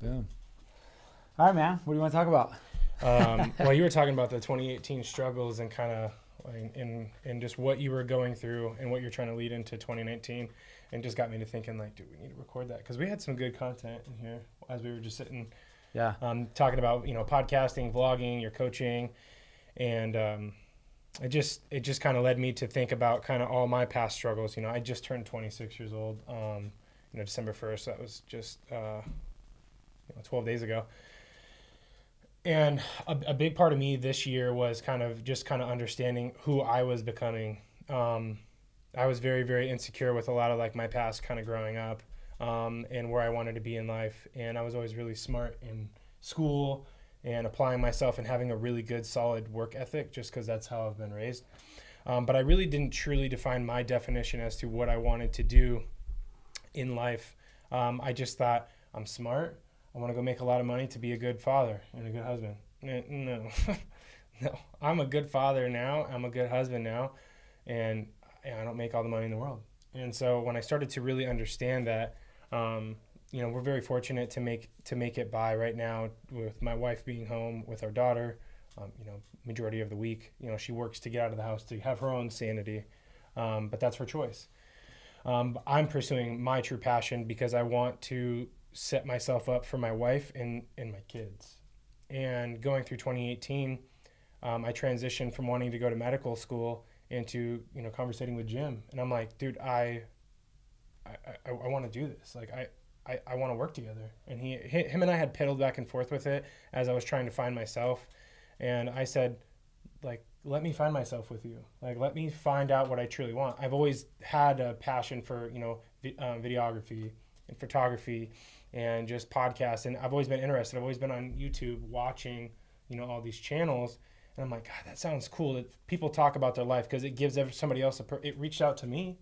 Boom. All right, man. What do you want to talk about? Well, you were talking about the 2018 struggles and kind of in just what you were going through and what you're trying to lead into 2019, and just got me to thinking like, dude, we need to record that because we had some good content in here as we were just sitting, Yeah. talking about podcasting, vlogging, your coaching, and it just kind of led me to think about kind of all my past struggles. I just turned 26 years old, December 1st. That was just 12 days ago. And a big part of me this year was kind of understanding who I was becoming. I was very, very insecure with a lot of like my past kind of growing up, and where I wanted to be in life. And I was always really smart in school and applying myself and having a really good, solid work ethic just because that's how I've been raised. But I really didn't truly define my definition as to what I wanted to do in life. I just thought, I'm smart. I want to go make a lot of money to be a good father and a good husband. No, no. I'm a good father now. I'm a good husband now. And I don't make all the money in the world. And so when I started to really understand that, we're very fortunate to make it by right now with my wife being home with our daughter, majority of the week. She works to get out of the house to have her own sanity. But that's her choice. I'm pursuing my true passion because I want to set myself up for my wife and my kids. And going through 2018, I transitioned from wanting to go to medical school into conversating with Jim, and I'm like, dude, I want to do this. Like I want to work together. And him and I had piddled back and forth with it as I was trying to find myself, and I said, like, let me find myself with you. Like, let me find out what I truly want. I've always had a passion for videography and photography and just podcasts, and I've always been interested. I've always been on YouTube watching all these channels, and I'm like, God, that sounds cool that people talk about their life because it gives somebody else it reached out to me.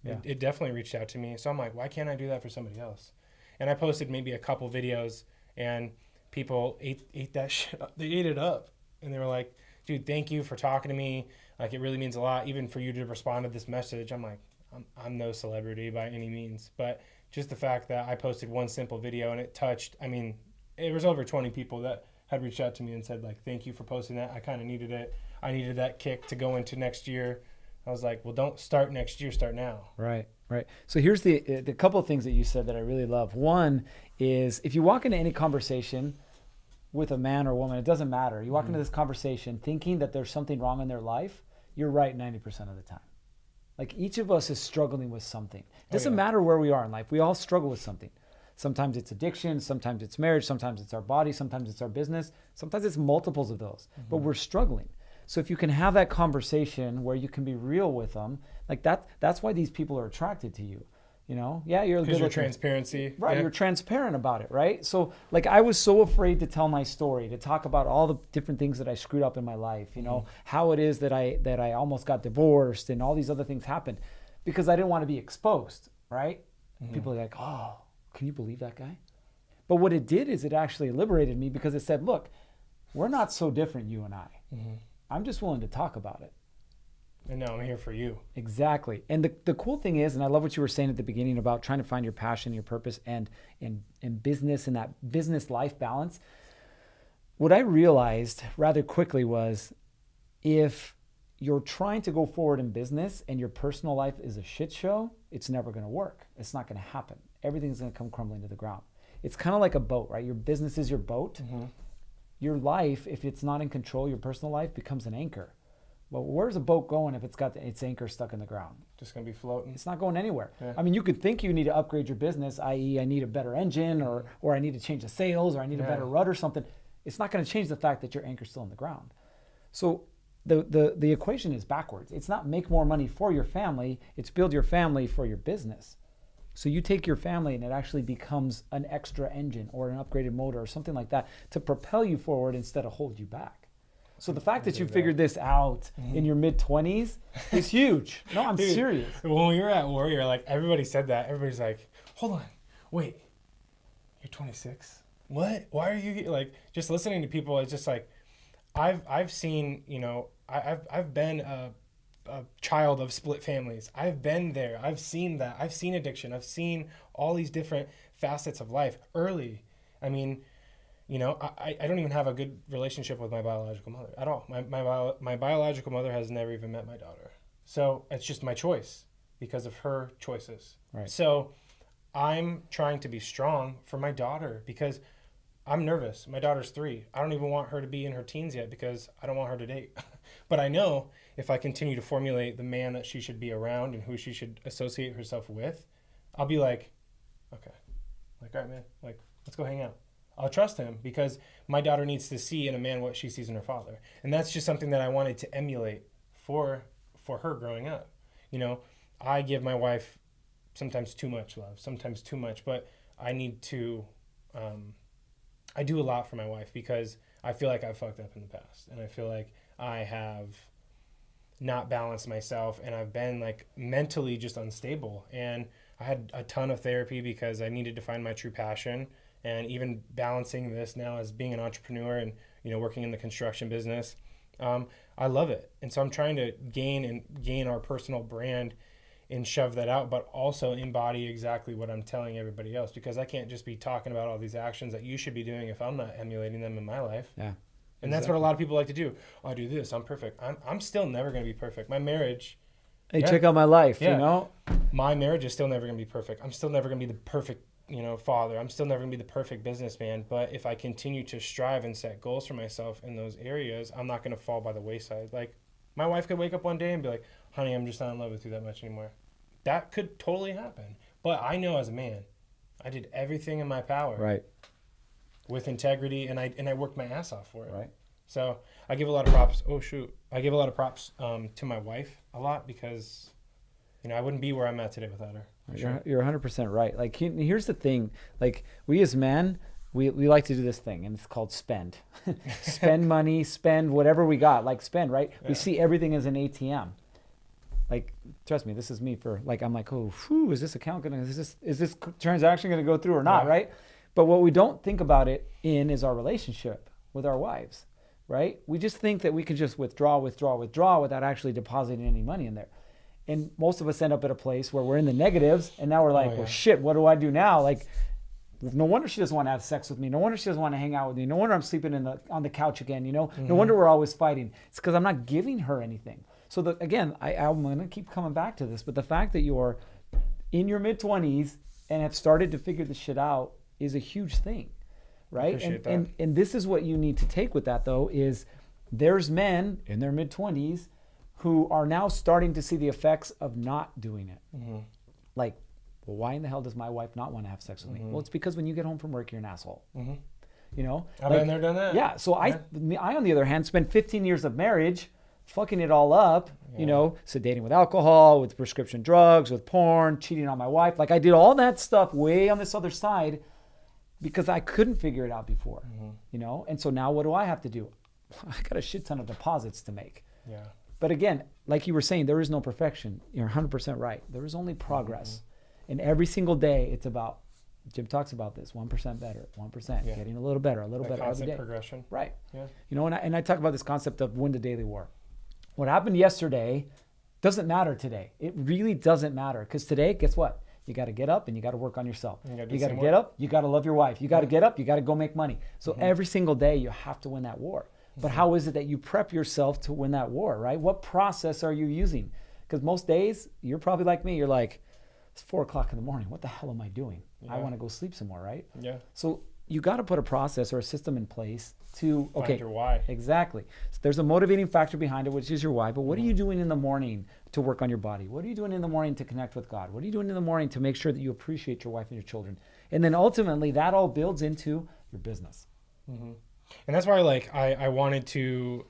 Yeah. It definitely reached out to me. So I'm like, why can't I do that for somebody else? And I posted maybe a couple videos, and people ate that shit up. They ate it up, and they were like, dude, thank you for talking to me. Like, it really means a lot even for you to respond to this message. I'm like, I'm no celebrity by any means, but just the fact that I posted one simple video and it touched, it was over 20 people that had reached out to me and said, like, thank you for posting that. I kind of needed it. I needed that kick to go into next year. I was like, well, don't start next year, start now. Right. So here's the couple of things that you said that I really love. One is, if you walk into any conversation with a man or woman, it doesn't matter. You walk into this conversation thinking that there's something wrong in their life, you're right 90% of the time. Like, each of us is struggling with something. It doesn't matter where we are in life. We all struggle with something. Sometimes it's addiction. Sometimes it's marriage. Sometimes it's our body. Sometimes it's our business. Sometimes it's multiples of those. But we're struggling. So if you can have that conversation where you can be real with them, like that's why these people are attracted to you. Yeah, you're because you're transparency. Right, yeah. You're transparent about it, right? So, like, I was so afraid to tell my story, to talk about all the different things that I screwed up in my life, how it is that I almost got divorced and all these other things happened, because I didn't want to be exposed, right? People are like, oh, can you believe that guy? But what it did is it actually liberated me, because it said, look, we're not so different, you and I. I'm just willing to talk about it. And now I'm here for you. Exactly. And the cool thing is, and I love what you were saying at the beginning about trying to find your passion, your purpose, and business, and that business life balance. What I realized rather quickly was, if you're trying to go forward in business and your personal life is a shit show, it's never going to work. It's not going to happen. Everything's going to come crumbling to the ground. It's kind of like a boat, right? Your business is your boat. Your life, if it's not in control, your personal life becomes an anchor. Well, where's a boat going if it's got its anchor stuck in the ground? Just going to be floating. It's not going anywhere. Yeah. You could think you need to upgrade your business, i.e. I need a better engine, or I need to change the sails, or I need a better rudder or something. It's not going to change the fact that your anchor's still in the ground. So the equation is backwards. It's not make more money for your family. It's build your family for your business. So you take your family and it actually becomes an extra engine or an upgraded motor or something like that to propel you forward instead of hold you back. So the fact that you figured this out in your mid-20s is huge. No, I'm serious. When we were at Warrior, like, everybody said that. Everybody's like, hold on, wait, you're 26? What? Why are you, like, just listening to people, it's just like, I've seen, I've been a child of split families. I've been there. I've seen that. I've seen addiction. I've seen all these different facets of life early. I mean, I don't even have a good relationship with my biological mother at all. My biological mother has never even met my daughter. So it's just my choice because of her choices. Right. So I'm trying to be strong for my daughter because I'm nervous. My daughter's 3. I don't even want her to be in her teens yet because I don't want her to date. But I know if I continue to formulate the man that she should be around and who she should associate herself with, I'll be like, okay, like, all right, man, like, let's go hang out. I'll trust him because my daughter needs to see in a man what she sees in her father. And that's just something that I wanted to emulate for her growing up. I give my wife sometimes too much love, sometimes too much, but I need to, I do a lot for my wife because I feel like I've fucked up in the past. And I feel like I have not balanced myself and I've been like mentally just unstable. And I had a ton of therapy because I needed to find my true passion. And even balancing this now as being an entrepreneur and, working in the construction business, I love it. And so I'm trying to gain our personal brand and shove that out, but also embody exactly what I'm telling everybody else, because I can't just be talking about all these actions that you should be doing if I'm not emulating them in my life. Yeah. And that's what a lot of people like to do. Oh, I do this. I'm perfect. I'm still never going to be perfect. My marriage. Hey, check out my life, My marriage is still never going to be perfect. I'm still never going to be the perfect, father. I'm still never going to be the perfect businessman. But if I continue to strive and set goals for myself in those areas, I'm not going to fall by the wayside. Like, my wife could wake up one day and be like, honey, I'm just not in love with you that much anymore. That could totally happen. But I know as a man, I did everything in my power. Right. With integrity, and I worked my ass off for it. Right. So I give a lot of props. Oh shoot, I give a lot of props to my wife a lot because, I wouldn't be where I'm at today without her. You're 100% right. Like, here's the thing. Like, we as men, we like to do this thing, and it's called spend. Spend money, spend whatever we got. Like, spend, right? Yeah. We see everything as an ATM. Like, trust me, this is me for, like, I'm like, oh, whew, is this account going to, is this transaction going to go through or not, right? But what we don't think about it is our relationship with our wives, right? We just think that we can just withdraw without actually depositing any money in there. And most of us end up at a place where we're in the negatives, and now we're like, well, shit, what do I do now? Like, no wonder she doesn't want to have sex with me. No wonder she doesn't want to hang out with me. No wonder I'm sleeping on the couch again, No wonder we're always fighting. It's because I'm not giving her anything. So, again, I'm going to keep coming back to this, but the fact that you're in your mid-20s and have started to figure this shit out is a huge thing, right? And this is what you need to take with that, though, is there's men in their mid-20s who are now starting to see the effects of not doing it. Mm-hmm. Like, well, why in the hell does my wife not want to have sex with me? Well, it's because when you get home from work, you're an asshole. Mm-hmm. I've been there, done that. Yeah, so I, on the other hand, spent 15 years of marriage fucking it all up, sedating with alcohol, with prescription drugs, with porn, cheating on my wife. Like, I did all that stuff way on this other side because I couldn't figure it out before, And so now what do I have to do? I got a shit ton of deposits to make. Yeah. But again, like you were saying, there is no perfection. You're 100% right. There is only progress. Mm-hmm. And every single day, it's about, Jim talks about this, 1% better, 1%, getting a little better, a little better every day. Progression. Right. Yeah. And I talk about this concept of win the daily war. What happened yesterday doesn't matter today. It really doesn't matter. Because today, guess what? You got to get up and you got to work on yourself. You got to get up. You got to love your wife. You got to get up. You got to go make money. So every single day you have to win that war. But how is it that you prep yourself to win that war, right? What process are you using? Because most days you're probably like me. You're like, it's 4:00 in the morning. What the hell am I doing? Yeah. I want to go sleep some more, right? Yeah. So you got to put a process or a system in place to find your why. Exactly. So there's a motivating factor behind it, which is your why. But what are you doing in the morning to work on your body? What are you doing in the morning to connect with God? What are you doing in the morning to make sure that you appreciate your wife and your children? And then ultimately that all builds into your business. Mm-hmm. And that's why I wanted to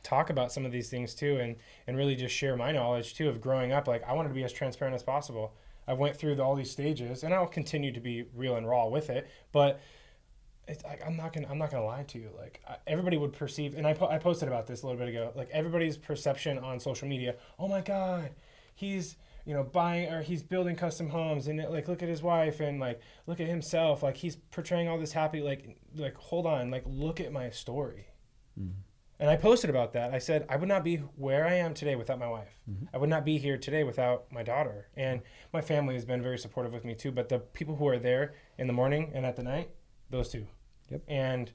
talk about some of these things too, and really just share my knowledge too of growing up. Like, I wanted to be as transparent as possible. I went through all these stages, and I'll continue to be real and raw with it, but I'm not gonna lie to you. Like, everybody would perceive, and I posted about this a little bit ago. Like, everybody's perception on social media. Oh my God, he's buying, or he's building custom homes, and look at his wife, and look at himself. Like, he's portraying all this happy. Like hold on. Like, look at my story. Mm-hmm. And I posted about that. I said, I would not be where I am today without my wife. Mm-hmm. I would not be here today without my daughter. And my family has been very supportive with me too. But the people who are there in the morning and at the night, those two. Yep. And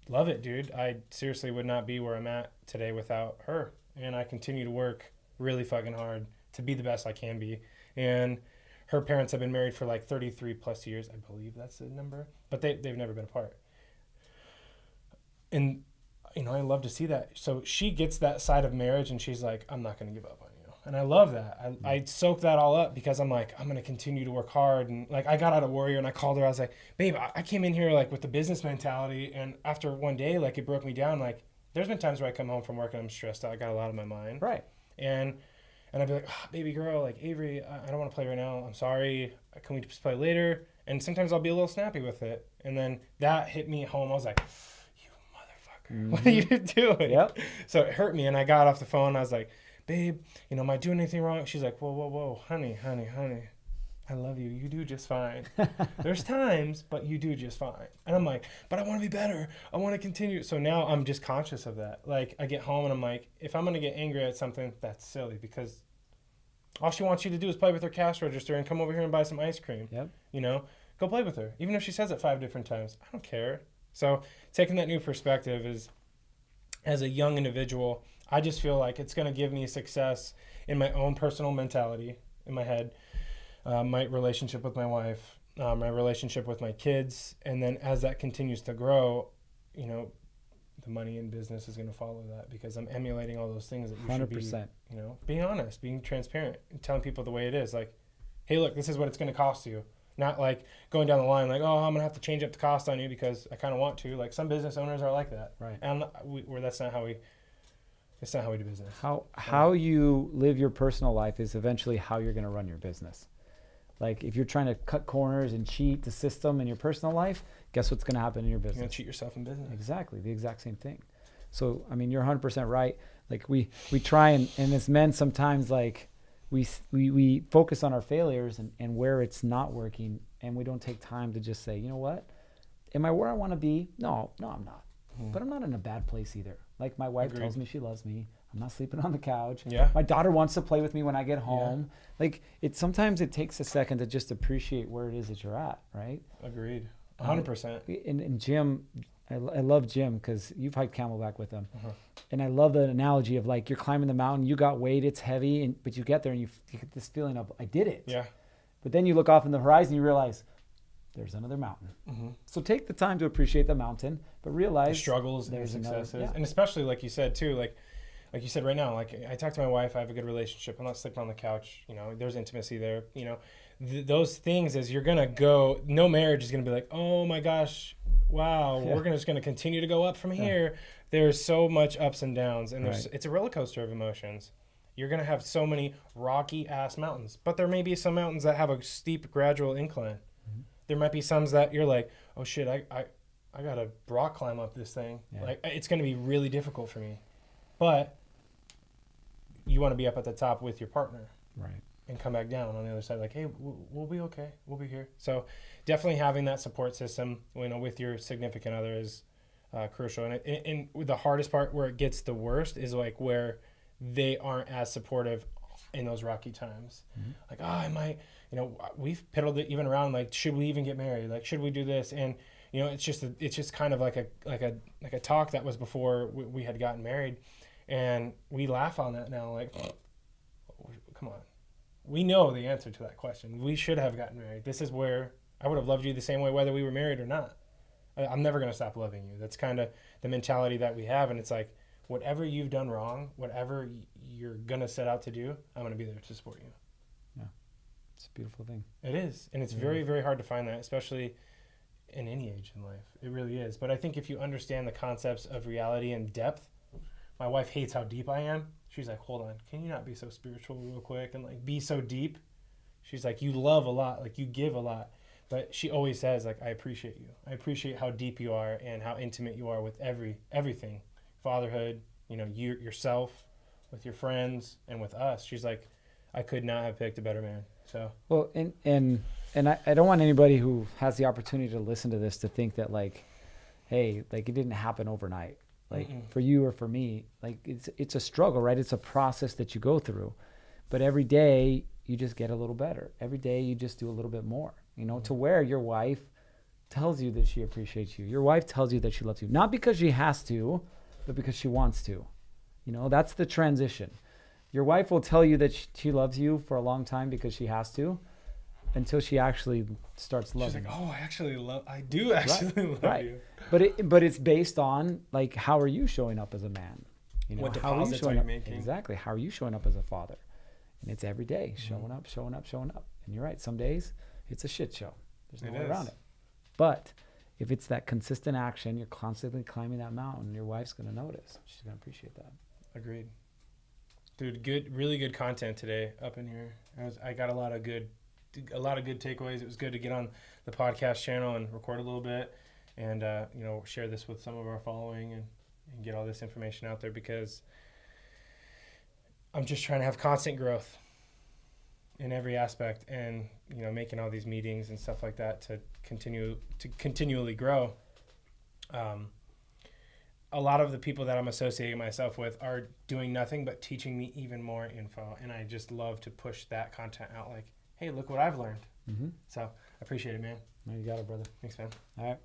love it, dude. I seriously would not be where I'm at today without her. And I continue to work really fucking hard to be the best I can be. And her parents have been married for like 33 plus years. I believe that's the number. But they've never been apart. And, you know, I love to see that. So she gets that side of marriage and she's like, I'm not going to give up on you. And I love that. I soak that all up because I'm like, I'm going to continue to work hard. And like, I got out of Warrior and I called her. I was like, babe, I came in here like with the business mentality. And after one day, like it broke me down. Like there's been times where I come home from work and I'm stressed out. I got a lot on my mind. Right. And I'd be like, baby girl, like Avery, I don't want to play right now. I'm sorry. Can we just play later? And sometimes I'll be a little snappy with it. And then that hit me at home. I was like, you motherfucker, what are you doing? Yep. So it hurt me. And I got off the phone. I was like, babe, you know, am I doing anything wrong? She's like, whoa, honey. I love you. You do just fine. There's times, but you do just fine. And I'm like, but I want to be better. I want to continue. So now I'm just conscious of that. Like I get home and I'm like, if I'm going to get angry at something, that's silly because all she wants you to do is play with her cash register and come over here and buy some ice cream. Yep. You know, go play with her. Even if she says it 5 different times, I don't care. So taking that new perspective is, as a young individual, I just feel like it's going to give me success in my own personal mentality in my head. My relationship with my wife, my relationship with my kids. And then as that continues to grow, you know, the money in business is going to follow that because I'm emulating all those things that you 100%. should be, you know, being honest, being transparent, and telling people the way it is. Like, hey, look, this is what it's going to cost you. Not like going down the line like, oh, I'm going to have to change up the cost on you because I kind of want to. Like some business owners are like that. Right. And that's not how we do business. How you live your personal life is eventually how you're going to run your business. Like if you're trying to cut corners and cheat the system in your personal life, guess what's going to happen in your business? You're going to cheat yourself in business. Exactly. The exact same thing. So, I mean, you're 100% right. Like we try and as men sometimes like we focus on our failures and where it's not working. And we don't take time to just say, you know what? Am I where I want to be? No, I'm not. But I'm not in a bad place either. Like my wife tells me she loves me. I'm not sleeping on the couch. Yeah. My daughter wants to play with me when I get home. Yeah. Like sometimes it takes a second to just appreciate where it is that you're at, right? Agreed. 100%. And Jim, I love Jim because you've hiked Camelback with him. And I love the analogy of like you're climbing the mountain, you got weight, it's heavy, but you get there and you get this feeling of I did it. Yeah. But then you look off in the horizon, you realize there's another mountain. So take the time to appreciate the mountain, but realize the struggles and the successes. And especially like you said too, like you said right now, like I talk to my wife, I have a good relationship. I'm not sleeping on the couch. You know, there's intimacy there. You know, those things as you're going to go, no marriage is going to be like, oh my gosh, wow, we're just going to continue to go up from here. There's so much ups and downs and it's a roller coaster of emotions. You're going to have so many rocky ass mountains, but there may be some mountains that have a steep gradual incline. There might be some that you're like, oh shit, I got to rock climb up this thing. Like it's going to be really difficult for me. But you want to be up at the top with your partner, right? And come back down on the other side. Like, hey, we'll be okay. We'll be here. So definitely having that support system, you know, with your significant other is crucial. And the hardest part where it gets the worst is like where they aren't as supportive in those rocky times. Like, I might, you know, we've piddled it even around. Like, should we even get married? Like, should we do this? And you know, it's just kind of like a talk that was before we had gotten married. And we laugh on that now, like, oh, come on. We know the answer to that question. We should have gotten married. This is where I would have loved you the same way whether we were married or not. I'm never going to stop loving you. That's kind of the mentality that we have. And it's like, whatever you've done wrong, whatever you're going to set out to do, I'm going to be there to support you. Yeah, it's a beautiful thing. It is. And it's very, very hard to find that, especially in any age in life. It really is. But I think if you understand the concepts of reality and depth, my wife hates how deep I am. She's like, hold on, can you not be so spiritual real quick and like be so deep? She's like, you love a lot, like you give a lot. But she always says, like, I appreciate you. I appreciate how deep you are and how intimate you are with everything. Fatherhood, you know, yourself, with your friends, and with us. She's like, I could not have picked a better man. So well, and I don't want anybody who has the opportunity to listen to this to think that like, hey, like it didn't happen overnight. Like for you or for me, like it's a struggle, right? It's a process that you go through, but every day you just get a little better. Every day you just do a little bit more, you know, to where your wife tells you that she appreciates you. Your wife tells you that she loves you, not because she has to, but because she wants to. You know, that's the transition. Your wife will tell you that she loves you for a long time because she has to, until she actually starts loving you. She's like, I do actually love you. But it's based on, like, how are you showing up as a man? You know, What how are you deposits are showing you up? making? Exactly. How are you showing up as a father? And it's every day, showing up. And you're right. Some days it's a shit show. There's no way around it. But if it's that consistent action, you're constantly climbing that mountain, your wife's going to notice. She's going to appreciate that. Agreed. Dude, really good content today up in here. I got a lot of good takeaways. It was good to get on the podcast channel and record a little bit and, share this with some of our following and get all this information out there, because I'm just trying to have constant growth in every aspect, and, making all these meetings and stuff like that to continually grow. A lot of the people that I'm associating myself with are doing nothing but teaching me even more info. And I just love to push that content out, like, hey, look what I've learned. Mm-hmm. So I appreciate it, man. No, you got it, brother. Thanks, man. All right.